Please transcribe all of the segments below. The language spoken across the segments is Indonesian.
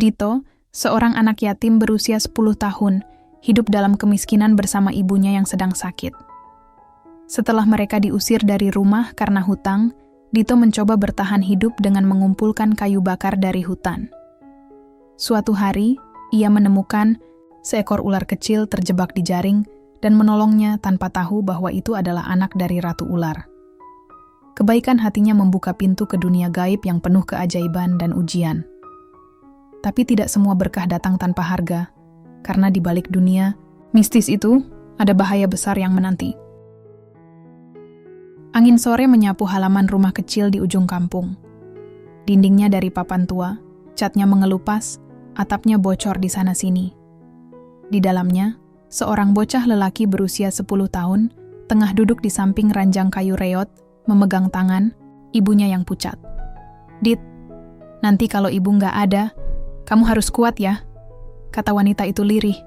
Dito, seorang anak yatim berusia 10 tahun, hidup dalam kemiskinan bersama ibunya yang sedang sakit. Setelah mereka diusir dari rumah karena hutang, Dito mencoba bertahan hidup dengan mengumpulkan kayu bakar dari hutan. Suatu hari, ia menemukan seekor ular kecil terjebak di jaring dan menolongnya tanpa tahu bahwa itu adalah anak dari ratu ular. Kebaikan hatinya membuka pintu ke dunia gaib yang penuh keajaiban dan ujian. Tapi tidak semua berkah datang tanpa harga, karena di balik dunia mistis itu ada bahaya besar yang menanti. Angin sore menyapu halaman rumah kecil di ujung kampung. Dindingnya dari papan tua, catnya mengelupas, atapnya bocor di sana-sini. Di dalamnya, seorang bocah lelaki berusia 10 tahun tengah duduk di samping ranjang kayu reot, memegang tangan ibunya yang pucat. "Dit, nanti kalau ibu nggak ada, kamu harus kuat ya," kata wanita itu lirih.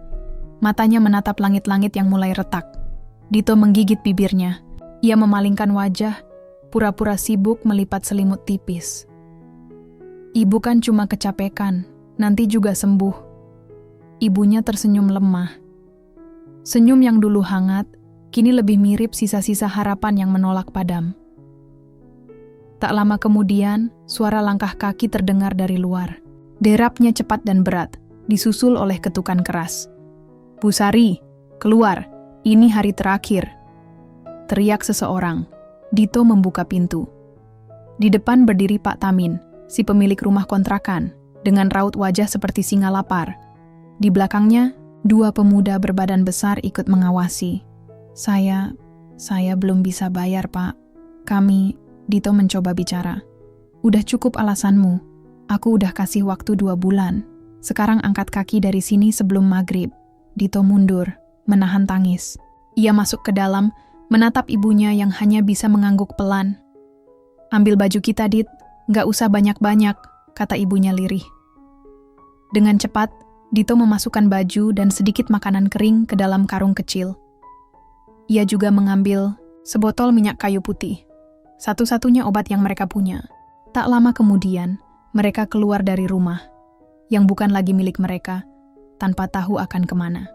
Matanya menatap langit-langit yang mulai retak. Dito menggigit bibirnya. Ia memalingkan wajah, pura-pura sibuk melipat selimut tipis. "Ibu kan cuma kecapekan, nanti juga sembuh." Ibunya tersenyum lemah. Senyum yang dulu hangat, kini lebih mirip sisa-sisa harapan yang menolak padam. Tak lama kemudian, suara langkah kaki terdengar dari luar. Derapnya cepat dan berat, disusul oleh ketukan keras. "Bu Sari, keluar, ini hari terakhir," teriak seseorang. Dito membuka pintu. Di depan berdiri Pak Tamin, si pemilik rumah kontrakan, dengan raut wajah seperti singa lapar. Di belakangnya, dua pemuda berbadan besar ikut mengawasi. Saya belum bisa bayar, Pak. Dito mencoba bicara. "Udah cukup alasanmu. Aku udah kasih waktu 2 bulan. Sekarang angkat kaki dari sini sebelum maghrib." Dito mundur, menahan tangis. Ia masuk ke dalam, menatap ibunya yang hanya bisa mengangguk pelan. "Ambil baju kita, Dit. Nggak usah banyak-banyak," kata ibunya lirih. Dengan cepat, Dito memasukkan baju dan sedikit makanan kering ke dalam karung kecil. Ia juga mengambil sebotol minyak kayu putih, satu-satunya obat yang mereka punya. Tak lama kemudian, mereka keluar dari rumah, yang bukan lagi milik mereka, tanpa tahu akan kemana.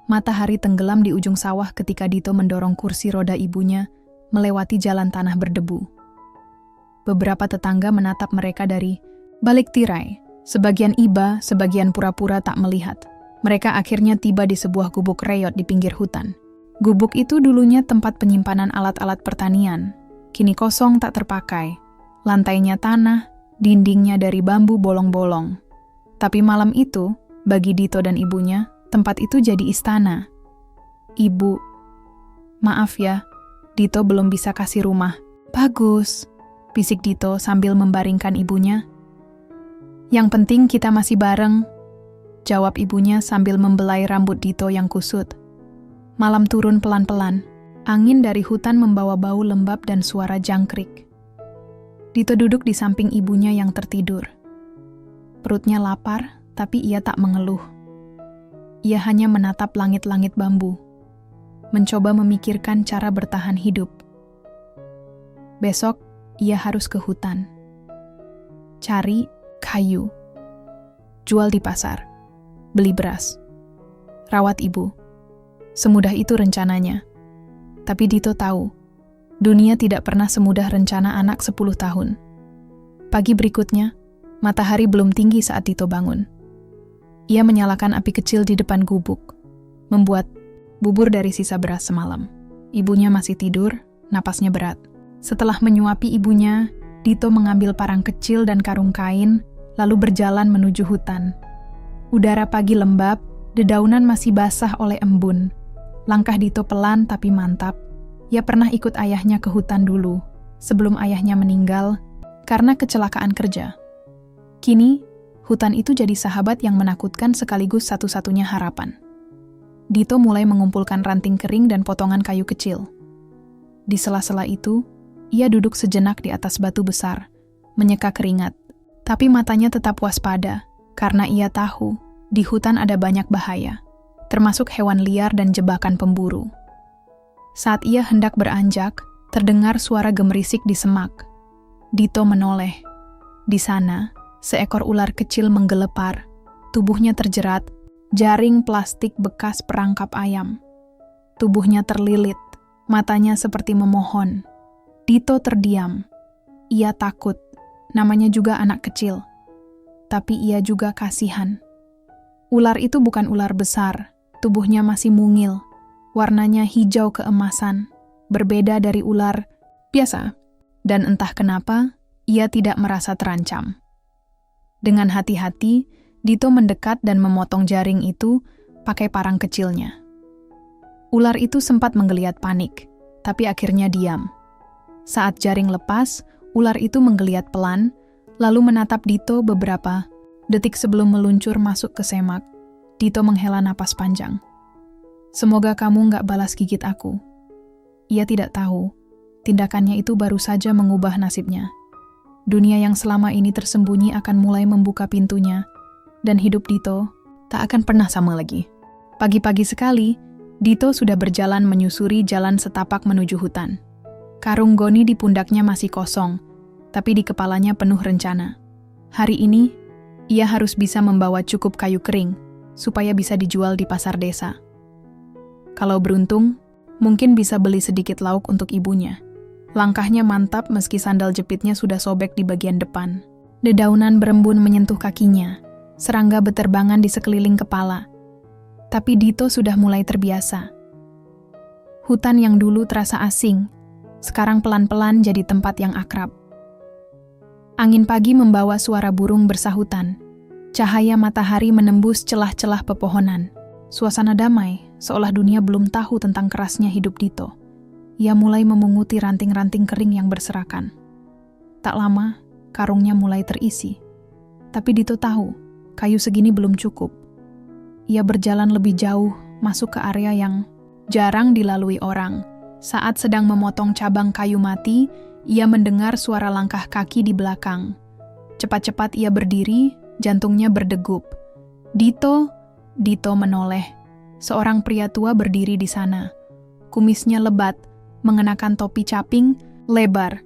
Matahari tenggelam di ujung sawah ketika Dito mendorong kursi roda ibunya melewati jalan tanah berdebu. Beberapa tetangga menatap mereka dari balik tirai. Sebagian iba, sebagian pura-pura tak melihat. Mereka akhirnya tiba di sebuah gubuk reot di pinggir hutan. Gubuk itu dulunya tempat penyimpanan alat-alat pertanian. Kini kosong tak terpakai. Lantainya tanah, dindingnya dari bambu bolong-bolong. Tapi malam itu, bagi Dito dan ibunya, tempat itu jadi istana. "Ibu, maaf ya, Dito belum bisa kasih rumah." "Bagus," bisik Dito sambil membaringkan ibunya. "Yang penting kita masih bareng," jawab ibunya sambil membelai rambut Dito yang kusut. Malam turun pelan-pelan. Angin dari hutan membawa bau lembab dan suara jangkrik. Dito duduk di samping ibunya yang tertidur. Perutnya lapar, tapi ia tak mengeluh. Ia hanya menatap langit-langit bambu, mencoba memikirkan cara bertahan hidup. Besok, ia harus ke hutan. Cari kayu. Jual di pasar. Beli beras. Rawat ibu. Semudah itu rencananya. Tapi Dito tahu, dunia tidak pernah semudah rencana anak 10 tahun. Pagi berikutnya, matahari belum tinggi saat Dito bangun. Ia menyalakan api kecil di depan gubuk, membuat bubur dari sisa beras semalam. Ibunya masih tidur, napasnya berat. Setelah menyuapi ibunya, Dito mengambil parang kecil dan karung kain, lalu berjalan menuju hutan. Udara pagi lembab, dedaunan masih basah oleh embun. Langkah Dito pelan tapi mantap. Ia pernah ikut ayahnya ke hutan dulu, sebelum ayahnya meninggal karena kecelakaan kerja. Kini, hutan itu jadi sahabat yang menakutkan sekaligus satu-satunya harapan. Dito mulai mengumpulkan ranting kering dan potongan kayu kecil. Di sela-sela itu, ia duduk sejenak di atas batu besar, menyeka keringat. Tapi matanya tetap waspada, karena ia tahu di hutan ada banyak bahaya, termasuk hewan liar dan jebakan pemburu. Saat ia hendak beranjak, terdengar suara gemerisik di semak. Dito menoleh. Di sana, seekor ular kecil menggelepar, tubuhnya terjerat, jaring plastik bekas perangkap ayam. Tubuhnya terlilit, matanya seperti memohon. Dito terdiam. Ia takut, namanya juga anak kecil. Tapi ia juga kasihan. Ular itu bukan ular besar, tubuhnya masih mungil, warnanya hijau keemasan, berbeda dari ular biasa. Dan entah kenapa, ia tidak merasa terancam. Dengan hati-hati, Dito mendekat dan memotong jaring itu pakai parang kecilnya. Ular itu sempat menggeliat panik, tapi akhirnya diam. Saat jaring lepas, ular itu menggeliat pelan, lalu menatap Dito beberapa detik sebelum meluncur masuk ke semak. Dito menghela napas panjang. Semoga kamu nggak balas gigit aku. Ia tidak tahu, tindakannya itu baru saja mengubah nasibnya. Dunia yang selama ini tersembunyi akan mulai membuka pintunya, dan hidup Dito tak akan pernah sama lagi. Pagi-pagi sekali, Dito sudah berjalan menyusuri jalan setapak menuju hutan. Karung goni di pundaknya masih kosong, tapi di kepalanya penuh rencana. Hari ini, ia harus bisa membawa cukup kayu kering, supaya bisa dijual di pasar desa. Kalau beruntung, mungkin bisa beli sedikit lauk untuk ibunya. Langkahnya mantap meski sandal jepitnya sudah sobek di bagian depan. Dedaunan berembun menyentuh kakinya, serangga beterbangan di sekeliling kepala. Tapi Dito sudah mulai terbiasa. Hutan yang dulu terasa asing, sekarang pelan-pelan jadi tempat yang akrab. Angin pagi membawa suara burung bersahutan. Cahaya matahari menembus celah-celah pepohonan. Suasana damai, seolah dunia belum tahu tentang kerasnya hidup Dito. Ia mulai memunguti ranting-ranting kering yang berserakan. Tak lama, karungnya mulai terisi. Tapi Dito tahu, kayu segini belum cukup. Ia berjalan lebih jauh, masuk ke area yang jarang dilalui orang. Saat sedang memotong cabang kayu mati, ia mendengar suara langkah kaki di belakang. Cepat-cepat ia berdiri, jantungnya berdegup. Dito menoleh. Seorang pria tua berdiri di sana. Kumisnya lebat, mengenakan topi caping, lebar.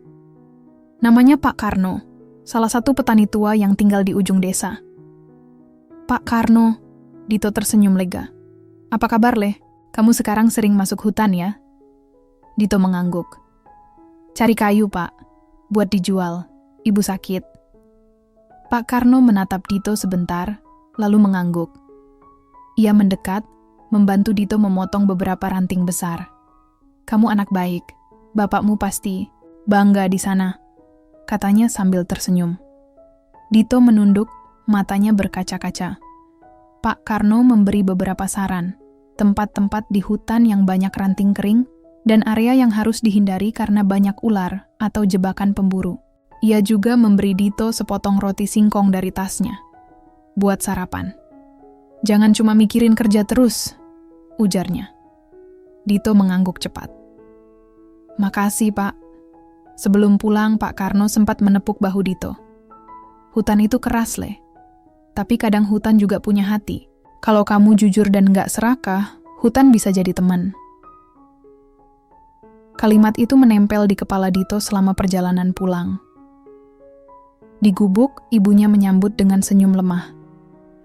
Namanya Pak Karno, salah satu petani tua yang tinggal di ujung desa. Pak Karno, Dito tersenyum lega. Apa kabar, Leh? Kamu sekarang sering masuk hutan ya? Dito mengangguk. Cari kayu, Pak. Buat dijual. Ibu sakit. Pak Karno menatap Dito sebentar, lalu mengangguk. Ia mendekat, membantu Dito memotong beberapa ranting besar. Kamu anak baik. Bapakmu pasti bangga di sana, katanya sambil tersenyum. Dito menunduk, matanya berkaca-kaca. Pak Karno memberi beberapa saran, tempat-tempat di hutan yang banyak ranting kering, dan area yang harus dihindari karena banyak ular atau jebakan pemburu. Ia juga memberi Dito sepotong roti singkong dari tasnya. Buat sarapan. Jangan cuma mikirin kerja terus, ujarnya. Dito mengangguk cepat. Makasih, Pak. Sebelum pulang, Pak Karno sempat menepuk bahu Dito. Hutan itu keras, Leh. Tapi kadang hutan juga punya hati. Kalau kamu jujur dan gak serakah, hutan bisa jadi teman. Kalimat itu menempel di kepala Dito selama perjalanan pulang. Di gubuk, ibunya menyambut dengan senyum lemah.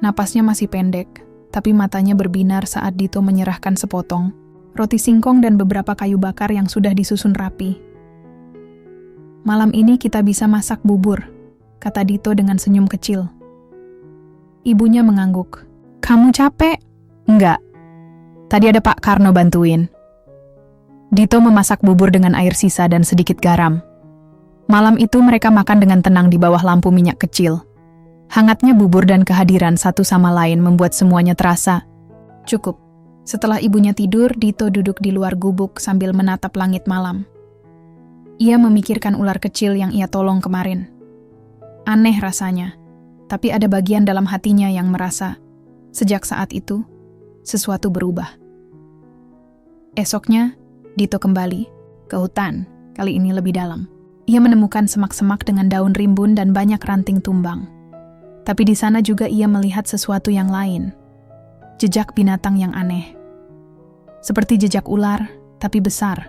Napasnya masih pendek, tapi matanya berbinar saat Dito menyerahkan sepotong roti singkong dan beberapa kayu bakar yang sudah disusun rapi. Malam ini kita bisa masak bubur, kata Dito dengan senyum kecil. Ibunya mengangguk. Kamu capek? Enggak. Tadi ada Pak Karno bantuin. Dito memasak bubur dengan air sisa dan sedikit garam. Malam itu mereka makan dengan tenang di bawah lampu minyak kecil. Hangatnya bubur dan kehadiran satu sama lain membuat semuanya terasa cukup. Setelah ibunya tidur, Dito duduk di luar gubuk sambil menatap langit malam. Ia memikirkan ular kecil yang ia tolong kemarin. Aneh rasanya, tapi ada bagian dalam hatinya yang merasa, sejak saat itu, sesuatu berubah. Esoknya, Dito kembali ke hutan, kali ini lebih dalam. Ia menemukan semak-semak dengan daun rimbun dan banyak ranting tumbang. Tapi di sana juga ia melihat sesuatu yang lain. Jejak binatang yang aneh. Seperti jejak ular, tapi besar.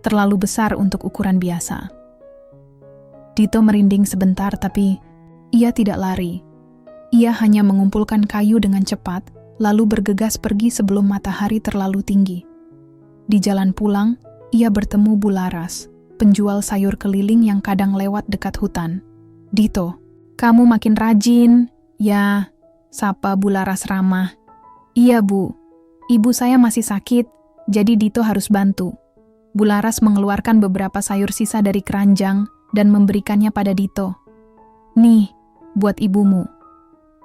Terlalu besar untuk ukuran biasa. Dito merinding sebentar, tapi Ia tidak lari. Ia hanya mengumpulkan kayu dengan cepat, lalu bergegas pergi sebelum matahari terlalu tinggi. Di jalan pulang, ia bertemu Bularas, penjual sayur keliling yang kadang lewat dekat hutan. "Dito, kamu makin rajin." "Ya," sapa Bularas ramah. "Iya, Bu. Ibu saya masih sakit, jadi Dito harus bantu." Bularas mengeluarkan beberapa sayur sisa dari keranjang dan memberikannya pada Dito. "Nih, buat ibumu.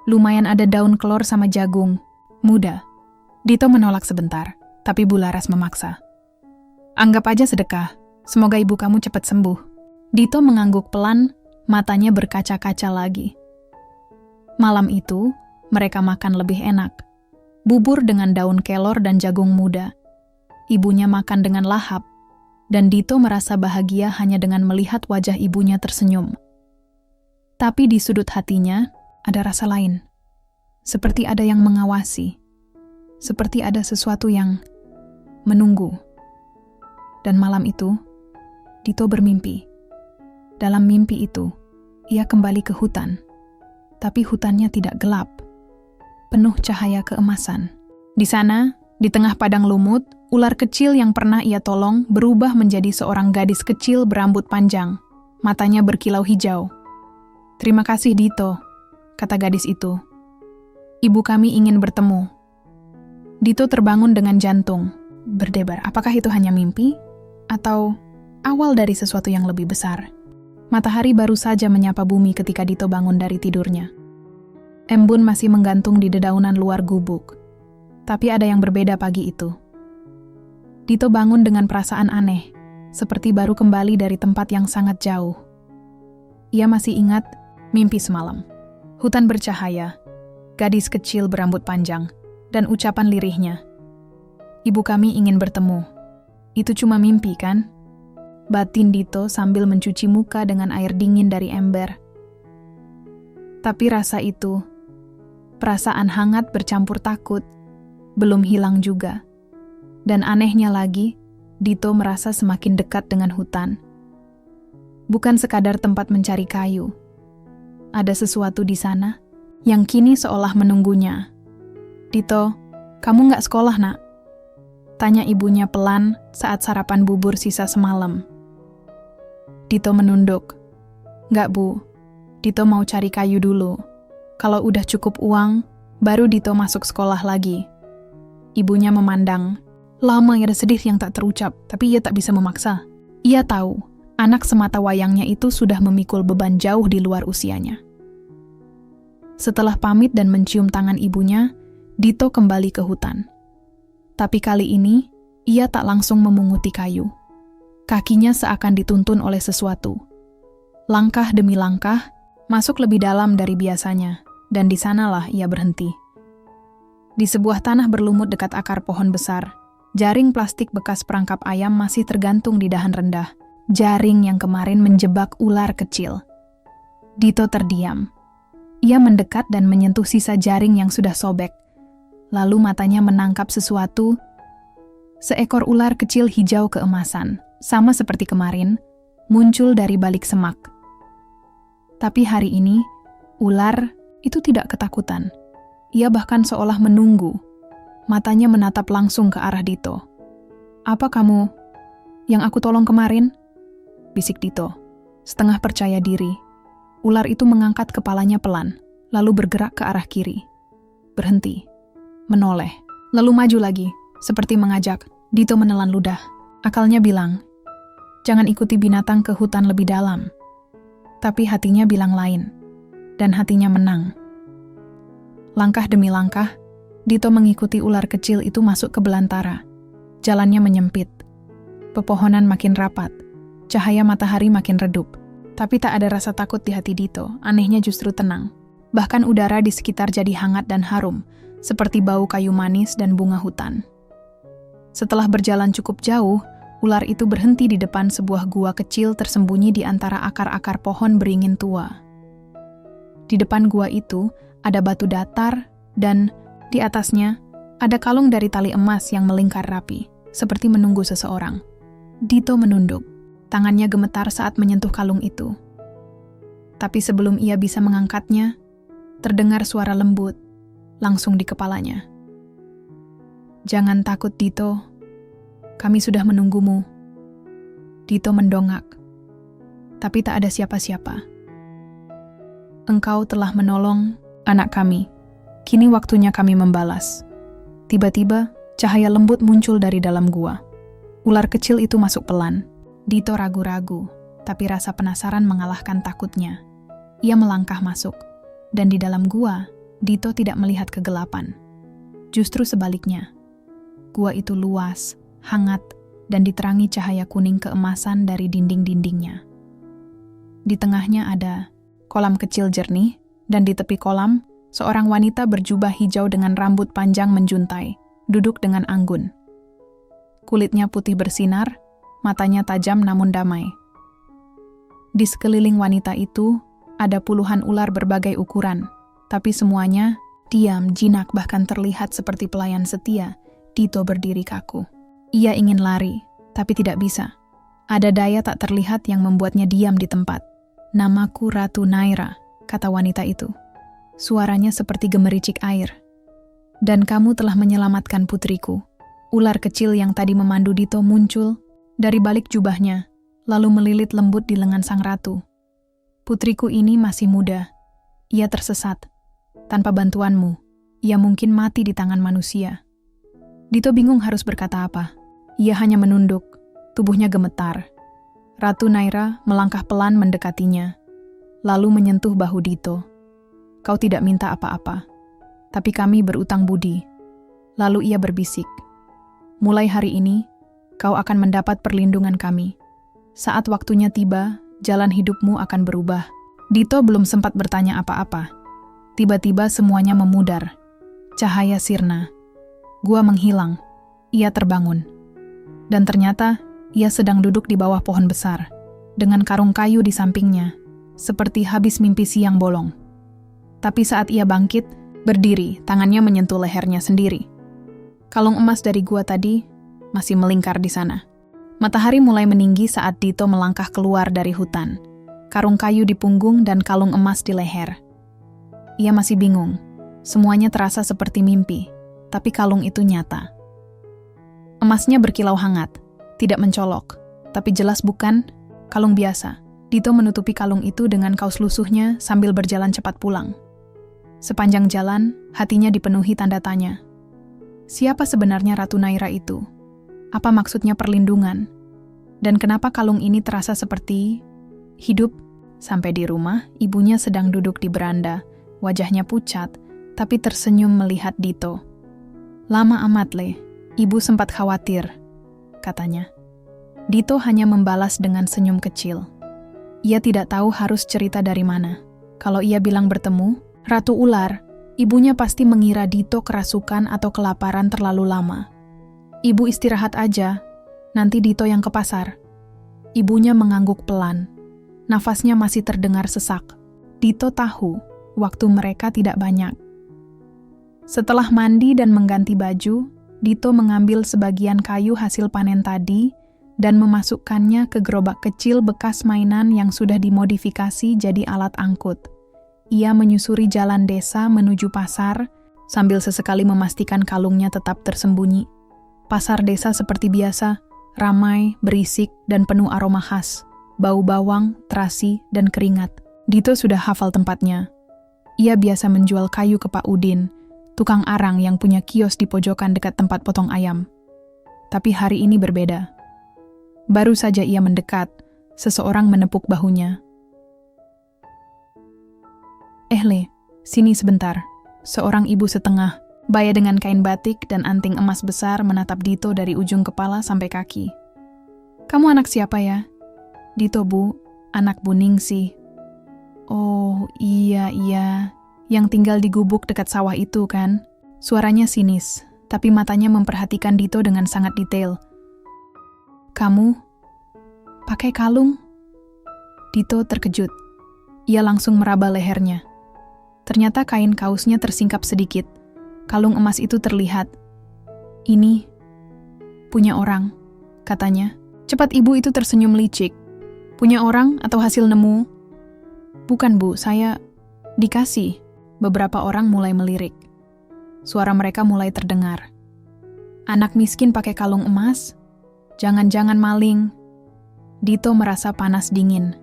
Lumayan ada daun kelor sama jagung. Muda." Dito menolak sebentar, tapi Bularas memaksa. "Anggap aja sedekah. Semoga ibu kamu cepat sembuh." Dito mengangguk pelan, matanya berkaca-kaca lagi. Malam itu, mereka makan lebih enak. Bubur dengan daun kelor dan jagung muda. Ibunya makan dengan lahap, dan Dito merasa bahagia hanya dengan melihat wajah ibunya tersenyum. Tapi di sudut hatinya, ada rasa lain. Seperti ada yang mengawasi. Seperti ada sesuatu yang menunggu. Dan malam itu, Dito bermimpi. Dalam mimpi itu, ia kembali ke hutan. Tapi hutannya tidak gelap. Penuh cahaya keemasan. Di sana, di tengah padang lumut, ular kecil yang pernah ia tolong berubah menjadi seorang gadis kecil berambut panjang. Matanya berkilau hijau. "Terima kasih, Dito," kata gadis itu. "Ibu kami ingin bertemu." Dito terbangun dengan jantung berdebar. Apakah itu hanya mimpi? Atau awal dari sesuatu yang lebih besar? Matahari baru saja menyapa bumi ketika Dito bangun dari tidurnya. Embun masih menggantung di dedaunan luar gubuk. Tapi ada yang berbeda pagi itu. Dito bangun dengan perasaan aneh, seperti baru kembali dari tempat yang sangat jauh. Ia masih ingat mimpi semalam. Hutan bercahaya, gadis kecil berambut panjang, dan ucapan lirihnya. "Ibu kami ingin bertemu." Itu cuma mimpi, kan? Batin Dito sambil mencuci muka dengan air dingin dari ember. Tapi rasa itu, perasaan hangat bercampur takut, belum hilang juga. Dan anehnya lagi, Dito merasa semakin dekat dengan hutan. Bukan sekadar tempat mencari kayu. Ada sesuatu di sana yang kini seolah menunggunya. "Dito, kamu nggak sekolah, Nak?" tanya ibunya pelan saat sarapan bubur sisa semalam. Dito menunduk. "Nggak, Bu. Dito mau cari kayu dulu. Kalau udah cukup uang, baru Dito masuk sekolah lagi." Ibunya memandang. Lama ia sedih yang tak terucap, tapi ia tak bisa memaksa. Ia tahu, anak semata wayangnya itu sudah memikul beban jauh di luar usianya. Setelah pamit dan mencium tangan ibunya, Dito kembali ke hutan. Tapi kali ini, ia tak langsung memunguti kayu. Kakinya seakan dituntun oleh sesuatu. Langkah demi langkah, masuk lebih dalam dari biasanya, dan di sanalah ia berhenti. Di sebuah tanah berlumut dekat akar pohon besar, jaring plastik bekas perangkap ayam masih tergantung di dahan rendah. Jaring yang kemarin menjebak ular kecil. Dito terdiam. Ia mendekat dan menyentuh sisa jaring yang sudah sobek. Lalu matanya menangkap sesuatu. Seekor ular kecil hijau keemasan, sama seperti kemarin, muncul dari balik semak. Tapi hari ini, ular itu tidak ketakutan. Ia bahkan seolah menunggu. Matanya menatap langsung ke arah Dito. "Apa kamu yang aku tolong kemarin?" bisik Dito, setengah percaya diri. Ular itu mengangkat kepalanya pelan, lalu bergerak ke arah kiri. Berhenti, menoleh, lalu maju lagi, seperti mengajak. Dito menelan ludah. Akalnya bilang, jangan ikuti binatang ke hutan lebih dalam. Tapi hatinya bilang lain, dan hatinya menang. Langkah demi langkah, Dito mengikuti ular kecil itu masuk ke belantara. Jalannya menyempit. Pepohonan makin rapat. Cahaya matahari makin redup. Tapi tak ada rasa takut di hati Dito, anehnya justru tenang. Bahkan udara di sekitar jadi hangat dan harum, seperti bau kayu manis dan bunga hutan. Setelah berjalan cukup jauh, ular itu berhenti di depan sebuah gua kecil tersembunyi di antara akar-akar pohon beringin tua. Di depan gua itu ada batu datar dan di atasnya ada kalung dari tali emas yang melingkar rapi, seperti menunggu seseorang. Dito menunduk. Tangannya gemetar saat menyentuh kalung itu. Tapi sebelum ia bisa mengangkatnya, terdengar suara lembut langsung di kepalanya. "Jangan takut, Dito. Kami sudah menunggumu." Dito mendongak, tapi tak ada siapa-siapa. "Engkau telah menolong anak kami. Kini waktunya kami membalas." Tiba-tiba, cahaya lembut muncul dari dalam gua. Ular kecil itu masuk pelan. Dito ragu-ragu, tapi rasa penasaran mengalahkan takutnya. Ia melangkah masuk, dan di dalam gua, Dito tidak melihat kegelapan. Justru sebaliknya, gua itu luas, hangat, dan diterangi cahaya kuning keemasan dari dinding-dindingnya. Di tengahnya ada kolam kecil jernih, dan di tepi kolam, seorang wanita berjubah hijau dengan rambut panjang menjuntai, duduk dengan anggun. Kulitnya putih bersinar, matanya tajam namun damai. Di sekeliling wanita itu, ada puluhan ular berbagai ukuran, tapi semuanya diam, jinak, bahkan terlihat seperti pelayan setia. Dito berdiri kaku. Ia ingin lari, tapi tidak bisa. Ada daya tak terlihat yang membuatnya diam di tempat. "Namaku Ratu Naira," kata wanita itu. Suaranya seperti gemericik air. "Dan kamu telah menyelamatkan putriku." Ular kecil yang tadi memandu Dito muncul dari balik jubahnya, lalu melilit lembut di lengan sang ratu. "Putriku ini masih muda. Ia tersesat. Tanpa bantuanmu, ia mungkin mati di tangan manusia." Dito bingung harus berkata apa. Ia hanya menunduk, tubuhnya gemetar. Ratu Naira melangkah pelan mendekatinya, lalu menyentuh bahu Dito. "Kau tidak minta apa-apa, tapi kami berutang budi." Lalu ia berbisik, "Mulai hari ini, kau akan mendapat perlindungan kami. Saat waktunya tiba, jalan hidupmu akan berubah." Dito belum sempat bertanya apa-apa. Tiba-tiba semuanya memudar. Cahaya sirna. Gua menghilang. Ia terbangun. Dan ternyata, ia sedang duduk di bawah pohon besar, dengan karung kayu di sampingnya, seperti habis mimpi siang bolong. Tapi saat ia bangkit, berdiri, tangannya menyentuh lehernya sendiri. Kalung emas dari gua tadi masih melingkar di sana. Matahari mulai meninggi saat Dito melangkah keluar dari hutan. Karung kayu di punggung dan kalung emas di leher. Ia masih bingung. Semuanya terasa seperti mimpi, tapi kalung itu nyata. Emasnya berkilau hangat, tidak mencolok, tapi jelas bukan kalung biasa. Dito menutupi kalung itu dengan kaus lusuhnya sambil berjalan cepat pulang. Sepanjang jalan, hatinya dipenuhi tanda tanya. Siapa sebenarnya Ratu Naira itu? Apa maksudnya perlindungan? Dan kenapa kalung ini terasa seperti hidup? Sampai di rumah, ibunya sedang duduk di beranda, wajahnya pucat, tapi tersenyum melihat Dito. "Lama amat, Le. Ibu sempat khawatir," katanya. Dito hanya membalas dengan senyum kecil. Ia tidak tahu harus cerita dari mana. Kalau ia bilang bertemu Ratu Ular, ibunya pasti mengira Dito kerasukan atau kelaparan terlalu lama. "Ibu istirahat aja, nanti Dito yang ke pasar." Ibunya mengangguk pelan. Nafasnya masih terdengar sesak. Dito tahu waktu mereka tidak banyak. Setelah mandi dan mengganti baju, Dito mengambil sebagian kayu hasil panen tadi dan memasukkannya ke gerobak kecil bekas mainan yang sudah dimodifikasi jadi alat angkut. Ia menyusuri jalan desa menuju pasar, sambil sesekali memastikan kalungnya tetap tersembunyi. Pasar desa seperti biasa, ramai, berisik, dan penuh aroma khas. Bau bawang, terasi, dan keringat. Dito sudah hafal tempatnya. Ia biasa menjual kayu ke Pak Udin, tukang arang yang punya kios di pojokan dekat tempat potong ayam. Tapi hari ini berbeda. Baru saja ia mendekat, seseorang menepuk bahunya. Le, sini sebentar." Seorang ibu setengah, baya dengan kain batik dan anting emas besar menatap Dito dari ujung kepala sampai kaki. "Kamu anak siapa ya?" "Dito, Bu. Anak Bu Ningsih." "Oh, iya, yang tinggal di gubuk dekat sawah itu kan?" Suaranya sinis, tapi matanya memperhatikan Dito dengan sangat detail. "Kamu pakai kalung?" Dito terkejut. Ia langsung meraba lehernya. Ternyata kain kausnya tersingkap sedikit. Kalung emas itu terlihat. "Ini punya orang," katanya. Cepat ibu itu tersenyum licik. "Punya orang atau hasil nemu?" Bukan Bu, saya dikasih. Beberapa orang mulai melirik. Suara mereka mulai terdengar. Anak miskin pakai kalung emas? Jangan-jangan maling. Dito merasa panas dingin.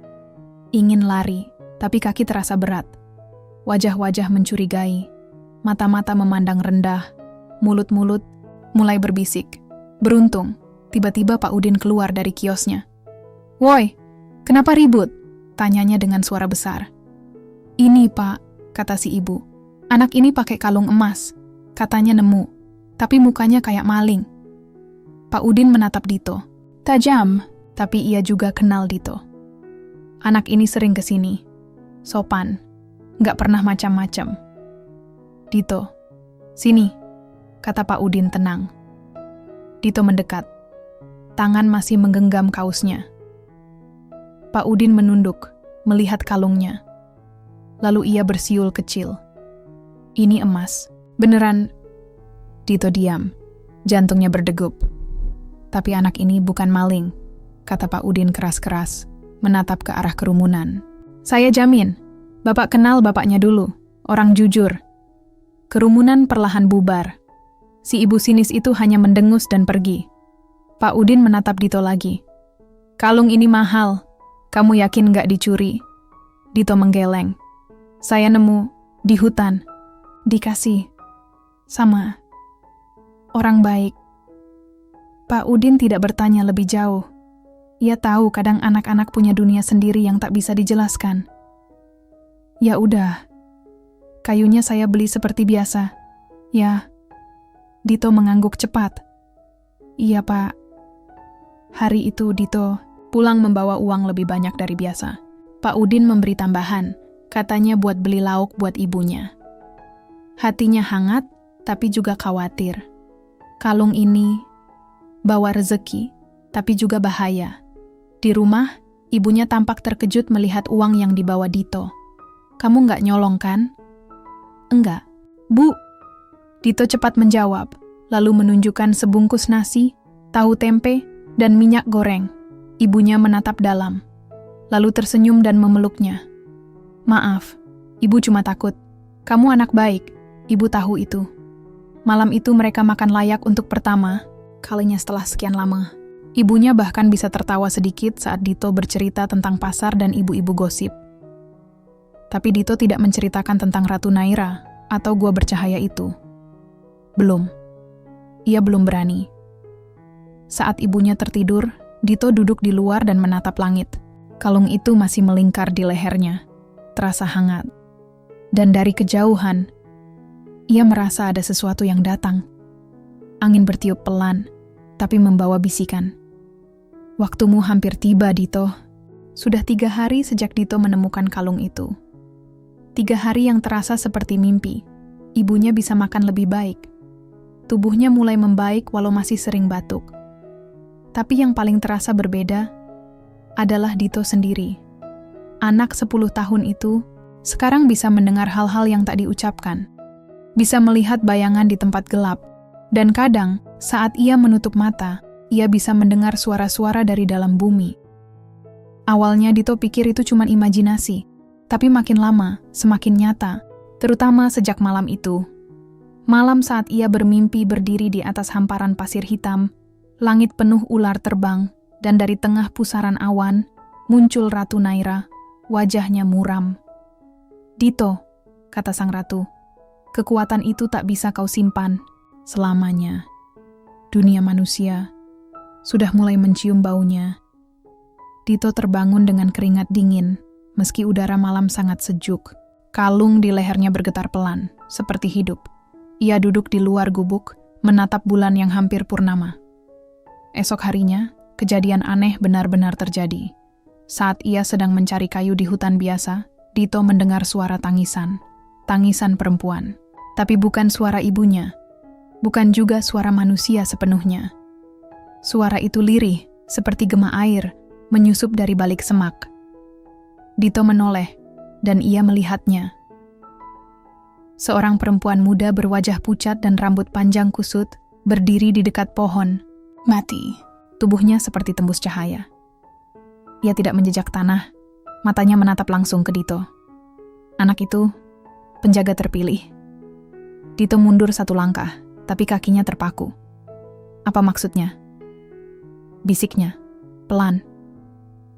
Ingin lari, tapi kaki terasa berat. Wajah-wajah mencurigai. Mata-mata memandang rendah. Mulut-mulut mulai berbisik. Beruntung, tiba-tiba Pak Udin keluar dari kiosnya. "Woi, kenapa ribut?" tanyanya dengan suara besar. "Ini, Pak," kata si ibu. "Anak ini pakai kalung emas. Katanya nemu, tapi mukanya kayak maling." Pak Udin menatap Dito. Tajam, tapi ia juga kenal Dito. Anak ini sering kesini. Sopan, nggak pernah macam-macam. "Dito, sini," kata Pak Udin tenang. Dito mendekat. Tangan masih menggenggam kausnya. Pak Udin menunduk, melihat kalungnya. Lalu ia bersiul kecil. "Ini emas. Beneran?" Dito diam. Jantungnya berdegup. "Tapi anak ini bukan maling," kata Pak Udin keras-keras, menatap ke arah kerumunan. "Saya jamin. Bapak kenal bapaknya dulu. Orang jujur." Kerumunan perlahan bubar. Si ibu sinis itu hanya mendengus dan pergi. Pak Udin menatap Dito lagi. "Kalung ini mahal. Kamu yakin nggak dicuri?" Dito menggeleng. "Saya nemu di hutan. Dikasih sama orang baik." Pak Udin tidak bertanya lebih jauh. Ia tahu kadang anak-anak punya dunia sendiri yang tak bisa dijelaskan. "Ya udah, kayunya saya beli seperti biasa." "Ya." Dito mengangguk cepat. "Iya, Pak." Hari itu Dito pulang membawa uang lebih banyak dari biasa. Pak Udin memberi tambahan, katanya buat beli lauk buat ibunya. Hatinya hangat, tapi juga khawatir. Kalung ini bawa rezeki, tapi juga bahaya. Di rumah, ibunya tampak terkejut melihat uang yang dibawa Dito. "Kamu nggak nyolong kan?" "Enggak, Bu." Dito cepat menjawab, lalu menunjukkan sebungkus nasi, tahu tempe, dan minyak goreng. Ibunya menatap dalam, lalu tersenyum dan memeluknya. "Maaf, Ibu cuma takut. Kamu anak baik, Ibu tahu itu." Malam itu mereka makan layak untuk pertama kalinya setelah sekian lama. Ibunya bahkan bisa tertawa sedikit saat Dito bercerita tentang pasar dan ibu-ibu gosip. Tapi Dito tidak menceritakan tentang Ratu Naira atau gua bercahaya itu. Belum. Ia belum berani. Saat ibunya tertidur, Dito duduk di luar dan menatap langit. Kalung itu masih melingkar di lehernya, terasa hangat. Dan dari kejauhan, ia merasa ada sesuatu yang datang. Angin bertiup pelan, tapi membawa bisikan. "Waktumu hampir tiba, Dito." Sudah 3 hari sejak Dito menemukan kalung itu. 3 hari yang terasa seperti mimpi. Ibunya bisa makan lebih baik. Tubuhnya mulai membaik walau masih sering batuk. Tapi yang paling terasa berbeda adalah Dito sendiri. Anak 10 tahun itu sekarang bisa mendengar hal-hal yang tak diucapkan. Bisa melihat bayangan di tempat gelap. Dan kadang, saat ia menutup mata, ia bisa mendengar suara-suara dari dalam bumi. Awalnya Dito pikir itu cuma imajinasi, tapi makin lama, semakin nyata, terutama sejak malam itu. Malam saat ia bermimpi berdiri di atas hamparan pasir hitam, langit penuh ular terbang, dan dari tengah pusaran awan, muncul Ratu Naira, wajahnya muram. "Dito," kata sang ratu, "kekuatan itu tak bisa kau simpan selamanya. Dunia manusia sudah mulai mencium baunya." Dito terbangun dengan keringat dingin, meski udara malam sangat sejuk. Kalung di lehernya bergetar pelan, seperti hidup. Ia duduk di luar gubuk, menatap bulan yang hampir purnama. Esok harinya, kejadian aneh benar-benar terjadi. Saat ia sedang mencari kayu di hutan biasa, Dito mendengar suara tangisan. Tangisan perempuan. Tapi bukan suara ibunya. Bukan juga suara manusia sepenuhnya. Suara itu lirih, seperti gema air, menyusup dari balik semak. Dito menoleh, dan ia melihatnya. Seorang perempuan muda berwajah pucat dan rambut panjang kusut, berdiri di dekat pohon. Mati. Tubuhnya seperti tembus cahaya. Ia tidak menjejak tanah, matanya menatap langsung ke Dito. Anak itu penjaga terpilih. Dito mundur 1 langkah, tapi kakinya terpaku. Apa maksudnya? Bisiknya, pelan.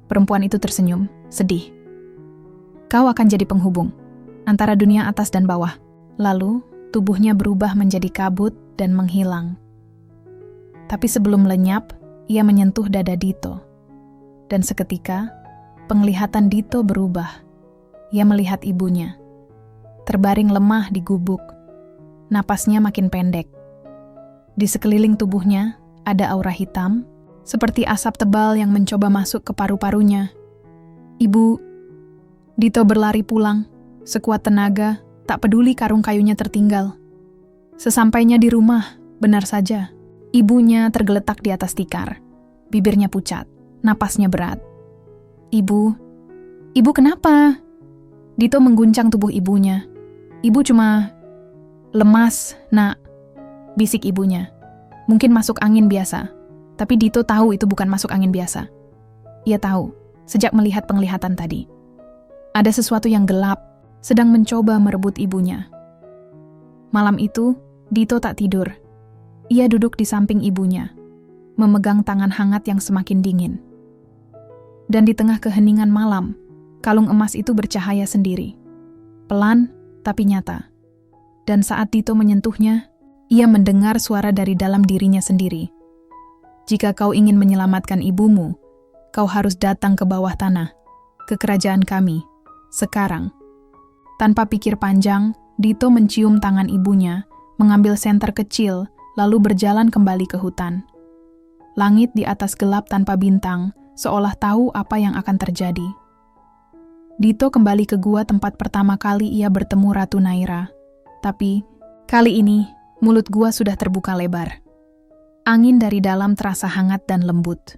Perempuan itu tersenyum, sedih. Kau akan jadi penghubung antara dunia atas dan bawah. Lalu, tubuhnya berubah menjadi kabut dan menghilang. Tapi sebelum lenyap, ia menyentuh dada Dito. Dan seketika, penglihatan Dito berubah. Ia melihat ibunya. Terbaring lemah di gubuk. Napasnya makin pendek. Di sekeliling tubuhnya, ada aura hitam, seperti asap tebal yang mencoba masuk ke paru-parunya. Ibu, Dito berlari pulang, sekuat tenaga, tak peduli karung kayunya tertinggal. Sesampainya di rumah, benar saja, ibunya tergeletak di atas tikar. Bibirnya pucat, napasnya berat. Ibu kenapa? Dito mengguncang tubuh ibunya. Ibu cuma lemas, nak, bisik ibunya. Mungkin masuk angin biasa. Tapi Dito tahu itu bukan masuk angin biasa. Ia tahu, sejak melihat penglihatan tadi. Ada sesuatu yang gelap, sedang mencoba merebut ibunya. Malam itu, Dito tak tidur. Ia duduk di samping ibunya, memegang tangan hangat yang semakin dingin. Dan di tengah keheningan malam, kalung emas itu bercahaya sendiri. Pelan, tapi nyata. Dan saat Dito menyentuhnya, ia mendengar suara dari dalam dirinya sendiri. Jika kau ingin menyelamatkan ibumu, kau harus datang ke bawah tanah, ke kerajaan kami, sekarang. Tanpa pikir panjang, Dito mencium tangan ibunya, mengambil senter kecil, lalu berjalan kembali ke hutan. Langit di atas gelap tanpa bintang, seolah tahu apa yang akan terjadi. Dito kembali ke gua tempat pertama kali ia bertemu Ratu Naira. Tapi, kali ini, mulut gua sudah terbuka lebar. Angin dari dalam terasa hangat dan lembut.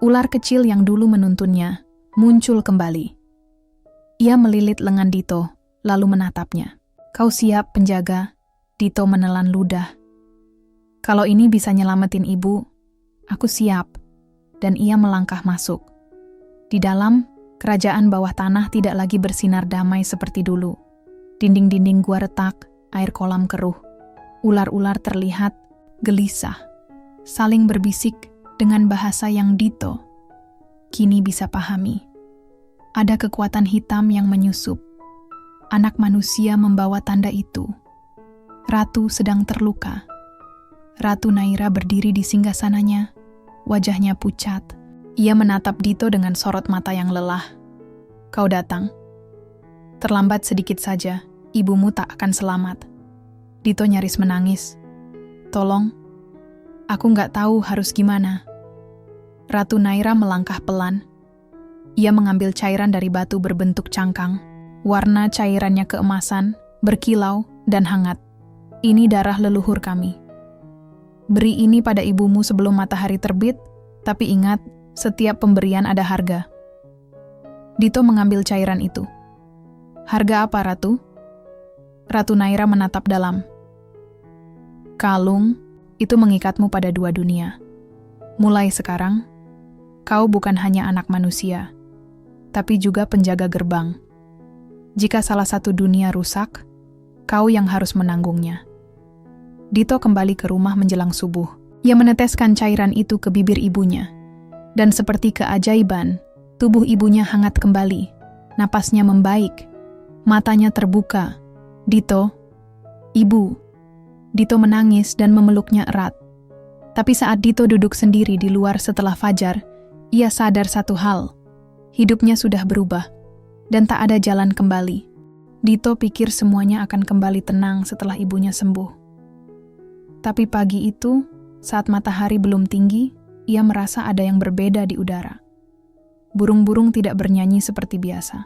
Ular kecil yang dulu menuntunnya muncul kembali. Ia melilit lengan Dito, lalu menatapnya. Kau siap, penjaga? Dito menelan ludah. Kalau ini bisa nyelamatin ibu, aku siap. Dan ia melangkah masuk. Di dalam, kerajaan bawah tanah tidak lagi bersinar damai seperti dulu. Dinding-dinding gua retak, air kolam keruh. Ular-ular terlihat gelisah, saling berbisik dengan bahasa yang Dito kini bisa pahami. Ada kekuatan hitam yang menyusup. Anak manusia membawa tanda itu. Ratu sedang terluka. Ratu Naira berdiri di singgasananya, wajahnya pucat. Ia menatap Dito dengan sorot mata yang lelah. Kau datang. Terlambat sedikit saja, ibumu tak akan selamat. Dito nyaris menangis. Tolong, aku nggak tahu harus gimana. Ratu Naira melangkah pelan. Ia mengambil cairan dari batu berbentuk cangkang. Warna cairannya keemasan, berkilau, dan hangat. Ini darah leluhur kami. Beri ini pada ibumu sebelum matahari terbit, tapi ingat, setiap pemberian ada harga. Dito mengambil cairan itu. Harga apa, Ratu? Ratu Naira menatap dalam. Kalung itu mengikatmu pada 2 dunia. Mulai sekarang, kau bukan hanya anak manusia, tapi juga penjaga gerbang. Jika salah satu dunia rusak, kau yang harus menanggungnya. Dito kembali ke rumah menjelang subuh. Ia meneteskan cairan itu ke bibir ibunya. Dan seperti keajaiban, tubuh ibunya hangat kembali. Napasnya membaik. Matanya terbuka. Dito, ibu. Dito menangis dan memeluknya erat. Tapi saat Dito duduk sendiri di luar setelah fajar, ia sadar satu hal. Hidupnya sudah berubah, dan tak ada jalan kembali. Dito pikir semuanya akan kembali tenang setelah ibunya sembuh. Tapi pagi itu, saat matahari belum tinggi, ia merasa ada yang berbeda di udara. Burung-burung tidak bernyanyi seperti biasa.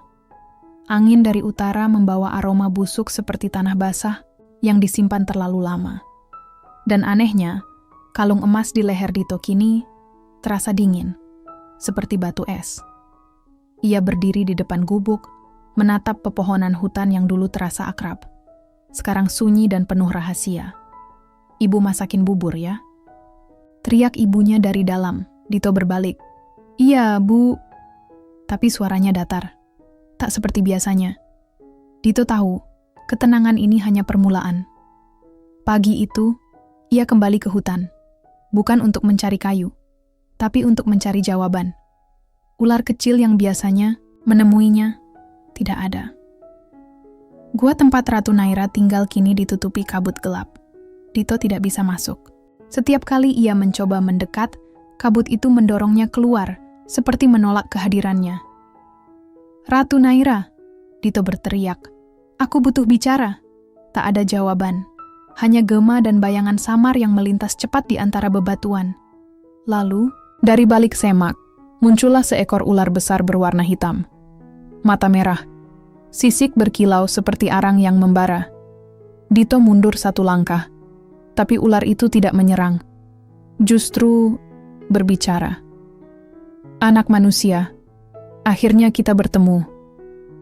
Angin dari utara membawa aroma busuk seperti tanah basah yang disimpan terlalu lama. Dan anehnya, kalung emas di leher Dito kini terasa dingin, seperti batu es. Ia berdiri di depan gubuk, menatap pepohonan hutan yang dulu terasa akrab. Sekarang sunyi dan penuh rahasia. Ibu masakin bubur ya? Teriak ibunya dari dalam. Dito berbalik. Iya, Bu. Tapi suaranya datar. Tak seperti biasanya. Dito tahu, ketenangan ini hanya permulaan. Pagi itu, ia kembali ke hutan. Bukan untuk mencari kayu, tapi untuk mencari jawaban. Ular kecil yang biasanya menemuinya tidak ada. Gua tempat Ratu Naira tinggal kini ditutupi kabut gelap. Dito tidak bisa masuk. Setiap kali ia mencoba mendekat, kabut itu mendorongnya keluar, seperti menolak kehadirannya. "Ratu Naira," Dito berteriak. "Aku butuh bicara." Tak ada jawaban. Hanya gema dan bayangan samar yang melintas cepat di antara bebatuan. Lalu, dari balik semak, muncullah seekor ular besar berwarna hitam. Mata merah. Sisik berkilau seperti arang yang membara. Dito mundur satu langkah. Tapi ular itu tidak menyerang. Justru berbicara. "Anak manusia, akhirnya kita bertemu."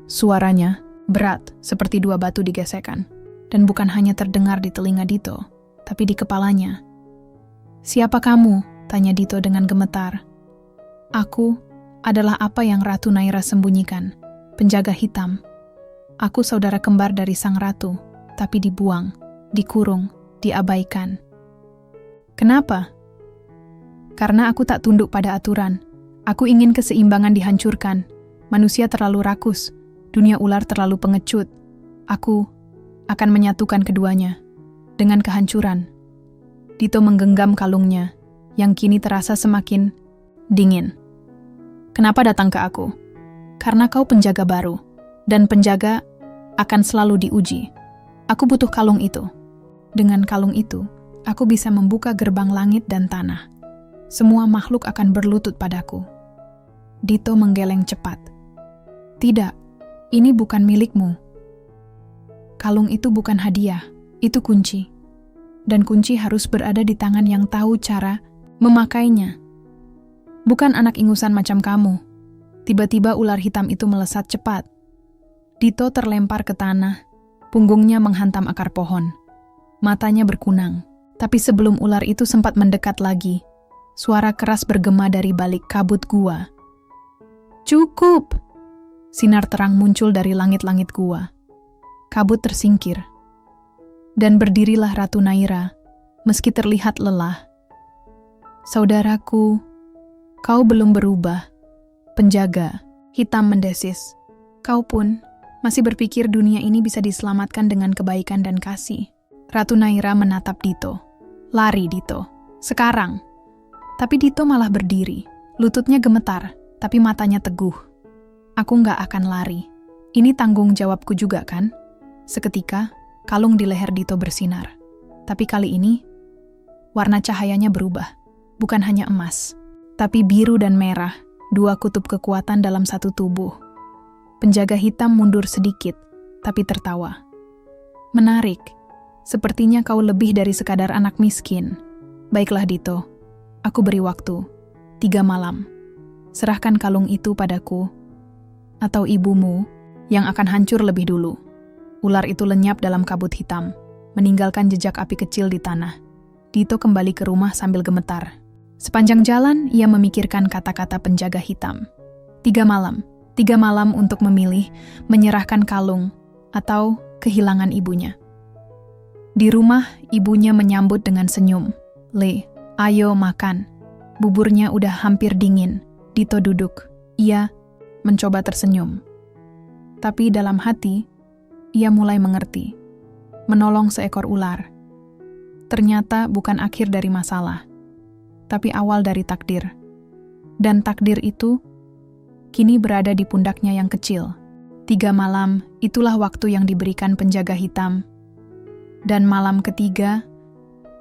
Suaranya berat seperti dua batu digesekkan. Dan bukan hanya terdengar di telinga Dito, tapi di kepalanya. "Siapa kamu?" tanya Dito dengan gemetar. "Aku adalah apa yang Ratu Naira sembunyikan, penjaga hitam. Aku saudara kembar dari sang ratu, tapi dibuang, dikurung, diabaikan." "Kenapa?" "Karena aku tak tunduk pada aturan. Aku ingin keseimbangan dihancurkan. Manusia terlalu rakus, dunia ular terlalu pengecut. Aku akan menyatukan keduanya dengan kehancuran." Dito menggenggam kalungnya, yang kini terasa semakin dingin. "Kenapa datang ke aku? Karena kau penjaga baru, dan penjaga akan selalu diuji. Aku butuh kalung itu. Dengan kalung itu, aku bisa membuka gerbang langit dan tanah. Semua makhluk akan berlutut padaku." Dito menggeleng cepat. "Tidak, ini bukan milikmu. Kalung itu bukan hadiah, itu kunci. Dan kunci harus berada di tangan yang tahu cara memakainya. Bukan anak ingusan macam kamu." Tiba-tiba ular hitam itu melesat cepat. Dito terlempar ke tanah, punggungnya menghantam akar pohon. Matanya berkunang, tapi sebelum ular itu sempat mendekat lagi, suara keras bergema dari balik kabut gua. "Cukup!" Sinar terang muncul dari langit-langit gua. Kabut tersingkir. Dan berdirilah Ratu Naira, meski terlihat lelah. "Saudaraku, kau belum berubah." Penjaga hitam mendesis. "Kau pun masih berpikir dunia ini bisa diselamatkan dengan kebaikan dan kasih." Ratu Naira menatap Dito. "Lari, Dito. Sekarang." Tapi Dito malah berdiri. Lututnya gemetar, tapi matanya teguh. "Aku nggak akan lari. Ini tanggung jawabku juga kan?" Seketika, kalung di leher Dito bersinar. Tapi kali ini, warna cahayanya berubah. Bukan hanya emas, tapi biru dan merah, dua kutub kekuatan dalam satu tubuh. Penjaga hitam mundur sedikit, tapi tertawa. "Menarik. Sepertinya kau lebih dari sekadar anak miskin. Baiklah Dito, aku beri waktu. 3 malam. Serahkan kalung itu padaku, atau ibumu yang akan hancur lebih dulu." Ular itu lenyap dalam kabut hitam, meninggalkan jejak api kecil di tanah. Dito kembali ke rumah sambil gemetar. Sepanjang jalan, ia memikirkan kata-kata penjaga hitam. 3 malam. 3 malam untuk memilih, menyerahkan kalung, atau kehilangan ibunya. Di rumah, ibunya menyambut dengan senyum. "Le, ayo makan. Buburnya udah hampir dingin." Dito duduk. Ia mencoba tersenyum. Tapi dalam hati, ia mulai mengerti. Menolong seekor ular ternyata bukan akhir dari masalah, tapi awal dari takdir. Dan takdir itu kini berada di pundaknya yang kecil. 3 malam, itulah waktu yang diberikan penjaga hitam. Dan malam ketiga,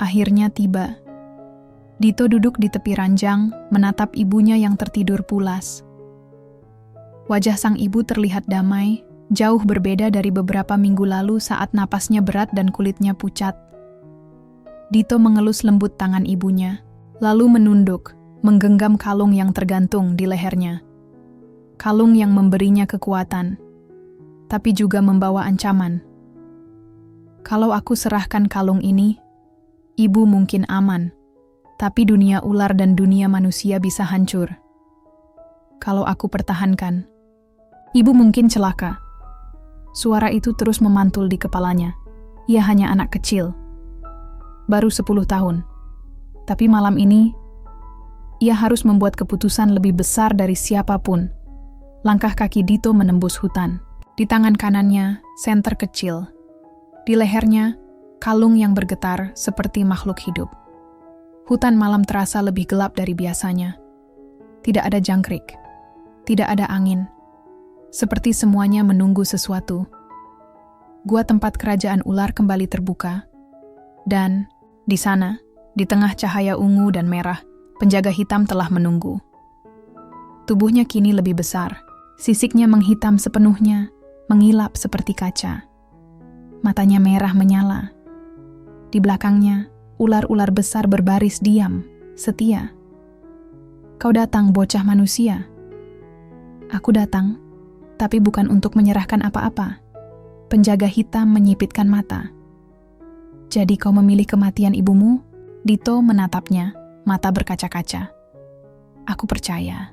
akhirnya tiba. Dito duduk di tepi ranjang, menatap ibunya yang tertidur pulas. Wajah sang ibu terlihat damai, jauh berbeda dari beberapa minggu lalu saat napasnya berat dan kulitnya pucat. Dito mengelus lembut tangan ibunya, lalu menunduk, menggenggam kalung yang tergantung di lehernya. Kalung yang memberinya kekuatan, tapi juga membawa ancaman. Kalau aku serahkan kalung ini, ibu mungkin aman, tapi dunia ular dan dunia manusia bisa hancur. Kalau aku pertahankan, ibu mungkin celaka. Suara itu terus memantul di kepalanya. Ia hanya anak kecil. Baru 10 tahun. Tapi malam ini, ia harus membuat keputusan lebih besar dari siapapun. Langkah kaki Dito menembus hutan. Di tangan kanannya, senter kecil. Di lehernya, kalung yang bergetar seperti makhluk hidup. Hutan malam terasa lebih gelap dari biasanya. Tidak ada jangkrik. Tidak ada angin. Seperti semuanya menunggu sesuatu. Gua tempat kerajaan ular kembali terbuka. Dan di sana, di tengah cahaya ungu dan merah, penjaga hitam telah menunggu. Tubuhnya kini lebih besar. Sisiknya menghitam sepenuhnya, mengilap seperti kaca. Matanya merah menyala. Di belakangnya, ular-ular besar berbaris diam, setia. Kau datang, bocah manusia. Aku datang, tapi bukan untuk menyerahkan apa-apa. Penjaga hitam menyipitkan mata. Jadi kau memilih kematian ibumu? Dito menatapnya, mata berkaca-kaca. Aku percaya,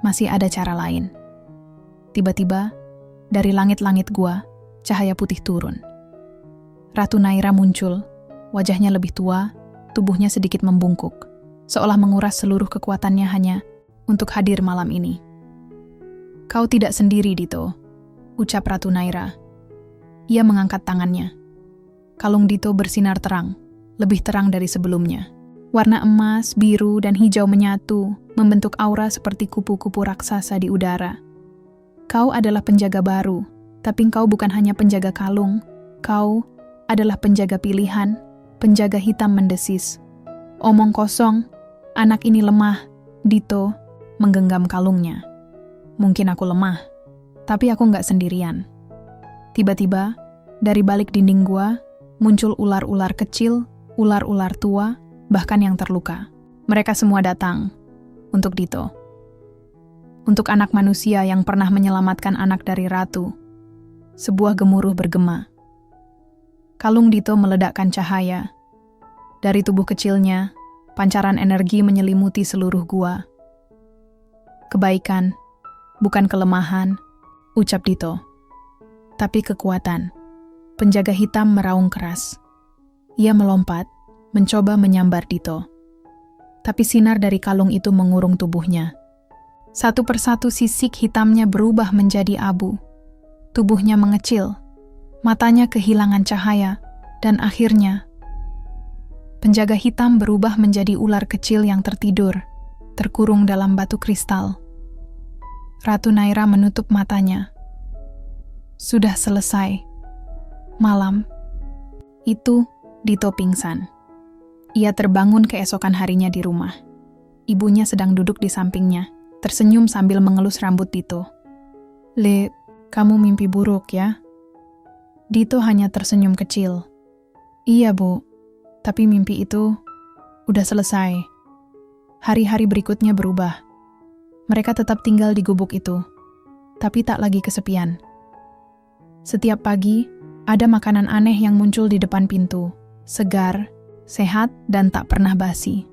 masih ada cara lain. Tiba-tiba, dari langit-langit gua, cahaya putih turun. Ratu Naira muncul, wajahnya lebih tua, tubuhnya sedikit membungkuk, seolah menguras seluruh kekuatannya hanya untuk hadir malam ini. Kau tidak sendiri, Dito, ucap Ratu Naira. Ia mengangkat tangannya. Kalung Dito bersinar terang, lebih terang dari sebelumnya. Warna emas, biru, dan hijau menyatu, membentuk aura seperti kupu-kupu raksasa di udara. Kau adalah penjaga baru, tapi kau bukan hanya penjaga kalung. Kau adalah penjaga pilihan, penjaga hitam mendesis. Omong kosong, anak ini lemah. Dito menggenggam kalungnya. Mungkin aku lemah, tapi aku nggak sendirian. Tiba-tiba, dari balik dinding gua, muncul ular-ular kecil, ular-ular tua, bahkan yang terluka. Mereka semua datang untuk Dito. Untuk anak manusia yang pernah menyelamatkan anak dari ratu. Sebuah gemuruh bergema. Kalung Dito meledakkan cahaya. Dari tubuh kecilnya, pancaran energi menyelimuti seluruh gua. Kebaikan, bukan kelemahan, ucap Dito. Tapi kekuatan. Penjaga hitam meraung keras. Ia melompat, mencoba menyambar Dito. Tapi sinar dari kalung itu mengurung tubuhnya. Satu persatu sisik hitamnya berubah menjadi abu. Tubuhnya mengecil, matanya kehilangan cahaya, dan akhirnya penjaga hitam berubah menjadi ular kecil yang tertidur, terkurung dalam batu kristal. Ratu Naira menutup matanya. Sudah selesai. Malam itu, Dito pingsan. Ia terbangun keesokan harinya di rumah. Ibunya sedang duduk di sampingnya, tersenyum sambil mengelus rambut Dito. Le, kamu mimpi buruk ya? Dito hanya tersenyum kecil. Iya, Bu. Tapi mimpi itu udah selesai. Hari-hari berikutnya berubah. Mereka tetap tinggal di gubuk itu, tapi tak lagi kesepian. Setiap pagi, ada makanan aneh yang muncul di depan pintu. Segar, sehat, dan tak pernah basi.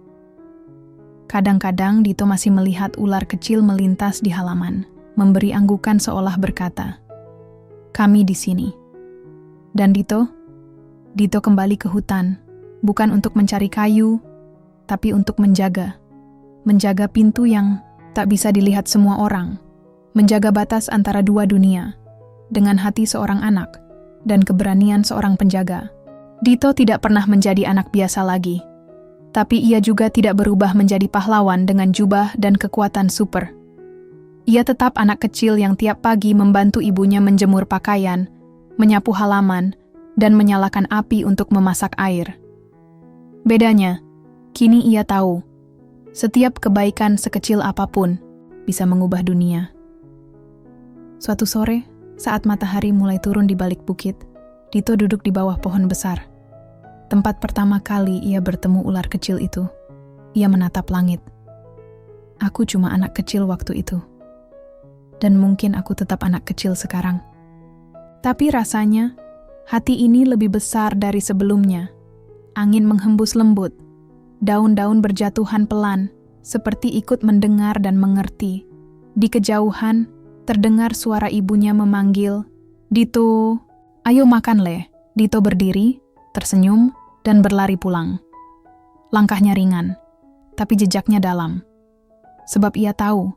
Kadang-kadang Dito masih melihat ular kecil melintas di halaman, memberi anggukan seolah berkata, "Kami di sini." Dan Dito kembali ke hutan, bukan untuk mencari kayu, tapi untuk menjaga pintu yang tak bisa dilihat semua orang, menjaga batas antara dua dunia, dengan hati seorang anak dan keberanian seorang penjaga. Dito tidak pernah menjadi anak biasa lagi, tapi ia juga tidak berubah menjadi pahlawan dengan jubah dan kekuatan super. Ia tetap anak kecil yang tiap pagi membantu ibunya menjemur pakaian, menyapu halaman, dan menyalakan api untuk memasak air. Bedanya, kini ia tahu, setiap kebaikan sekecil apapun bisa mengubah dunia. Suatu sore, saat matahari mulai turun di balik bukit, Dito duduk di bawah pohon besar. Tempat pertama kali ia bertemu ular kecil itu. Ia menatap langit. Aku cuma anak kecil waktu itu. Dan mungkin aku tetap anak kecil sekarang. Tapi rasanya, hati ini lebih besar dari sebelumnya. Angin menghembus lembut. Daun-daun berjatuhan pelan, seperti ikut mendengar dan mengerti. Di kejauhan, terdengar suara ibunya memanggil, Dito, ayo makan Le. Dito berdiri, tersenyum, dan berlari pulang. Langkahnya ringan, tapi jejaknya dalam. Sebab ia tahu,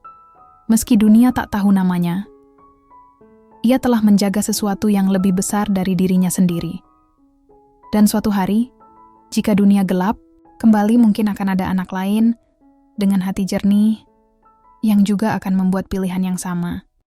meski dunia tak tahu namanya, ia telah menjaga sesuatu yang lebih besar dari dirinya sendiri. Dan suatu hari, jika dunia gelap, kembali mungkin akan ada anak lain dengan hati jernih yang juga akan membuat pilihan yang sama.